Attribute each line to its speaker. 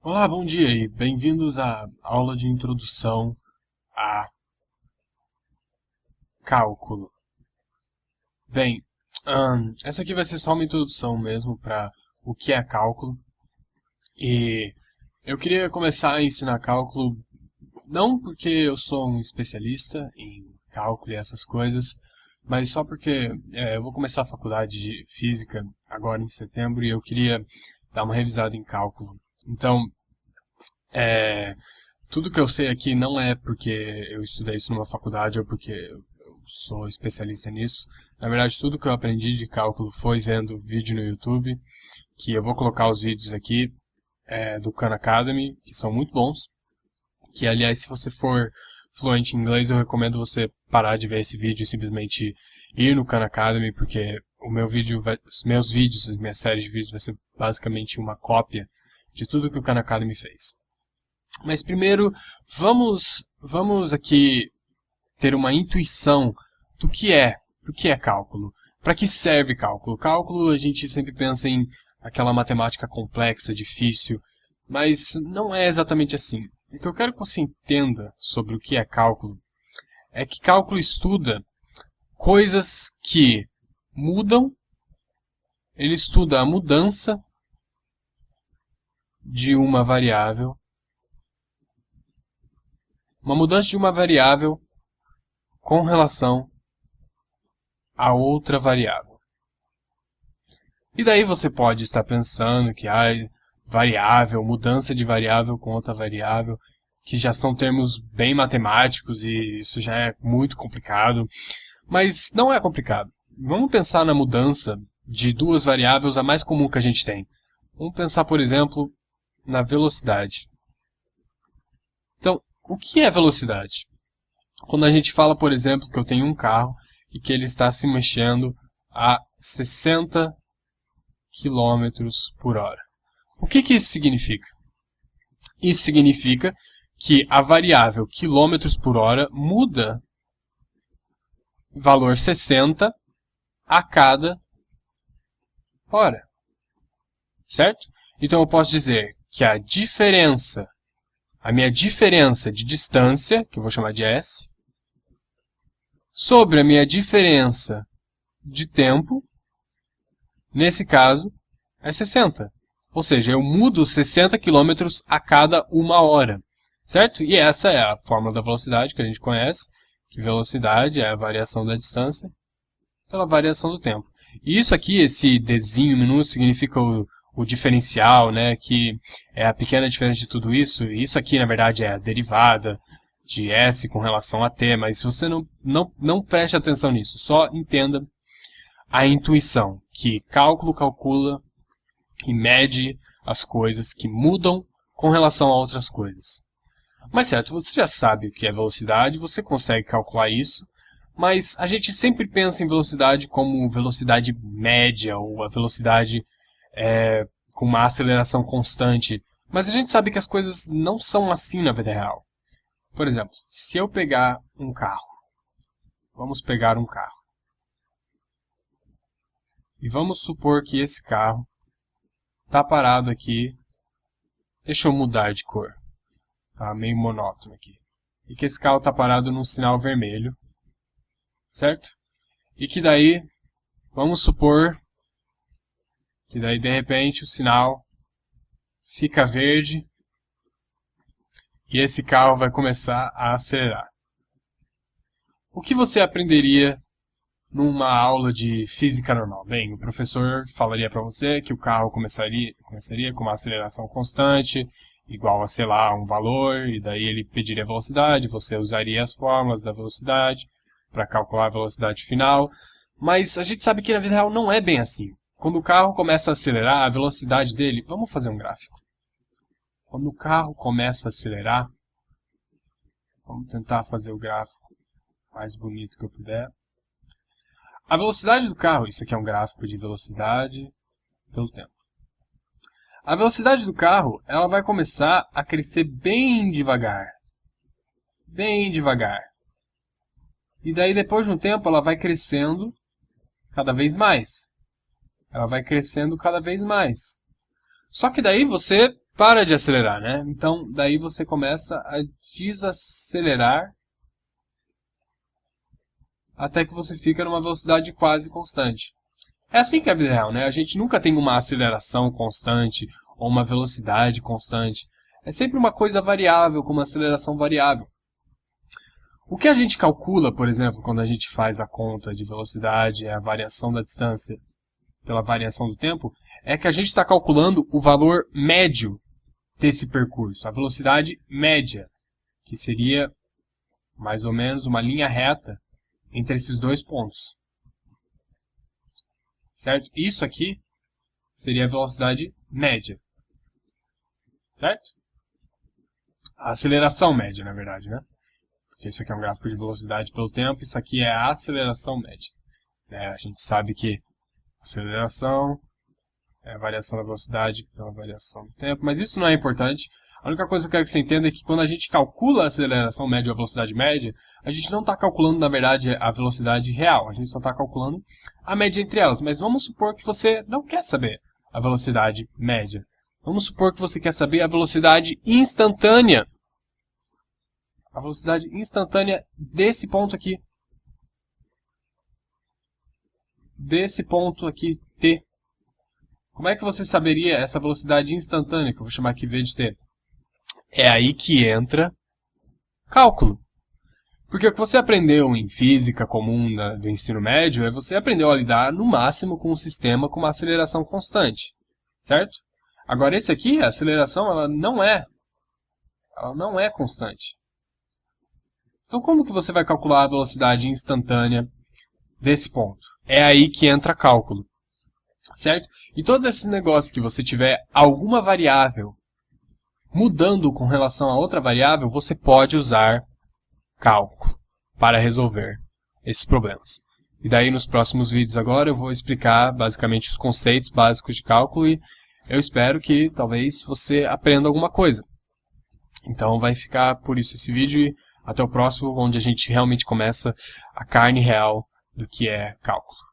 Speaker 1: Olá, bom dia e bem-vindos à aula de introdução a cálculo. Bem, essa aqui vai ser só uma introdução mesmo para o que é cálculo e eu queria começar a ensinar cálculo não porque eu sou um especialista em cálculo e essas coisas, mas só porque eu vou começar a faculdade de física agora em setembro e eu queria dar uma revisada em cálculo. Então, é, tudo que eu sei aqui não é porque eu estudei isso numa faculdade ou porque eu sou especialista nisso. Na verdade, tudo que eu aprendi de cálculo foi vendo vídeo no YouTube, que eu vou colocar os vídeos aqui do Khan Academy, que são muito bons. Que, aliás, se você for fluente em inglês, eu recomendo você parar de ver esse vídeo e simplesmente ir no Khan Academy, porque os meus vídeos, a minha série de vídeos vai ser basicamente uma cópia de tudo que o Khan Academy fez. Mas primeiro, vamos aqui ter uma intuição do que é cálculo. Para que serve cálculo? Cálculo a gente sempre pensa em aquela matemática complexa, difícil, mas não é exatamente assim. O que eu quero que você entenda sobre o que é cálculo é que cálculo estuda coisas que mudam, ele estuda a mudança de uma mudança de uma variável com relação a outra variável. E daí você pode estar pensando que variável, mudança de variável com outra variável, que já são termos bem matemáticos e isso já é muito complicado, mas não é complicado. Vamos pensar na mudança de duas variáveis, a mais comum que a gente tem. Vamos pensar, por exemplo, na velocidade. Então, o que é velocidade? Quando a gente fala, por exemplo, que eu tenho um carro e que ele está se mexendo a 60 quilômetros por hora. O que isso significa? Isso significa que a variável quilômetros por hora muda valor 60 a cada hora. Certo? Então eu posso dizer que a minha diferença de distância, que eu vou chamar de S, sobre a minha diferença de tempo, nesse caso, é 60. Ou seja, eu mudo 60 quilômetros a cada uma hora. Certo? E essa é a fórmula da velocidade que a gente conhece, que velocidade é a variação da distância pela variação do tempo. E isso aqui, esse Dzinho minúsculo, significa o diferencial, né, que é a pequena diferença de tudo isso. E isso aqui, na verdade, é a derivada de S com relação a T, mas se você não preste atenção nisso, só entenda a intuição, que cálculo calcula e mede as coisas que mudam com relação a outras coisas. Mas certo, você já sabe o que é velocidade, você consegue calcular isso, mas a gente sempre pensa em velocidade como velocidade média ou a velocidade com uma aceleração constante. Mas a gente sabe que as coisas não são assim na vida real. Por exemplo, se eu pegar um carro, vamos pegar um carro, e vamos supor que esse carro está parado aqui. Deixa eu mudar de cor. Tá meio monótono aqui. E que esse carro está parado num sinal vermelho. Certo? E que daí, vamos supor que daí de repente o sinal fica verde e esse carro vai começar a acelerar. O que você aprenderia numa aula de física normal? Bem, o professor falaria para você que o carro começaria com uma aceleração constante, igual a, sei lá, um valor, e daí ele pediria a velocidade, você usaria as fórmulas da velocidade para calcular a velocidade final, mas a gente sabe que na vida real não é bem assim. Quando o carro começa a acelerar, a velocidade dele... Vamos fazer um gráfico. Quando o carro começa a acelerar, vamos tentar fazer o gráfico mais bonito que eu puder. A velocidade do carro, isso aqui é um gráfico de velocidade pelo tempo. A velocidade do carro, ela vai começar a crescer bem devagar. Bem devagar. E daí, depois de um tempo, ela vai crescendo cada vez mais. Ela vai crescendo cada vez mais. Só que daí você para de acelerar, né? Então, daí você começa a desacelerar até que você fica numa velocidade quase constante. É assim que é a vida real, né? A gente nunca tem uma aceleração constante ou uma velocidade constante. É sempre uma coisa variável, com uma aceleração variável. O que a gente calcula, por exemplo, quando a gente faz a conta de velocidade, é a variação da distância pela variação do tempo, é que a gente está calculando o valor médio desse percurso, a velocidade média, que seria mais ou menos uma linha reta entre esses dois pontos. Certo? Isso aqui seria a velocidade média. Certo? A aceleração média, na verdade, né? Porque isso aqui é um gráfico de velocidade pelo tempo, isso aqui é a aceleração média. A gente sabe que aceleração é a variação da velocidade pela variação do tempo, mas isso não é importante. A única coisa que eu quero que você entenda é que quando a gente calcula a aceleração média ou a velocidade média, a gente não está calculando, na verdade, a velocidade real. A gente só está calculando a média entre elas. Mas vamos supor que você não quer saber a velocidade média. Vamos supor que você quer saber a velocidade instantânea. A velocidade instantânea desse ponto aqui. Desse ponto aqui, T. Como é que você saberia essa velocidade instantânea, que eu vou chamar aqui V de T? É aí que entra cálculo. Porque o que você aprendeu em física comum do ensino médio é você aprendeu a lidar no máximo com um sistema com uma aceleração constante, certo? Agora esse aqui, a aceleração, ela não é constante. Então como que você vai calcular a velocidade instantânea desse ponto? É aí que entra cálculo, certo? E todos esses negócios que você tiver alguma variável mudando com relação a outra variável, você pode usar cálculo para resolver esses problemas. E daí nos próximos vídeos agora eu vou explicar basicamente os conceitos básicos de cálculo e eu espero que talvez você aprenda alguma coisa. Então vai ficar por isso esse vídeo e até o próximo, onde a gente realmente começa a carne real do que é cálculo.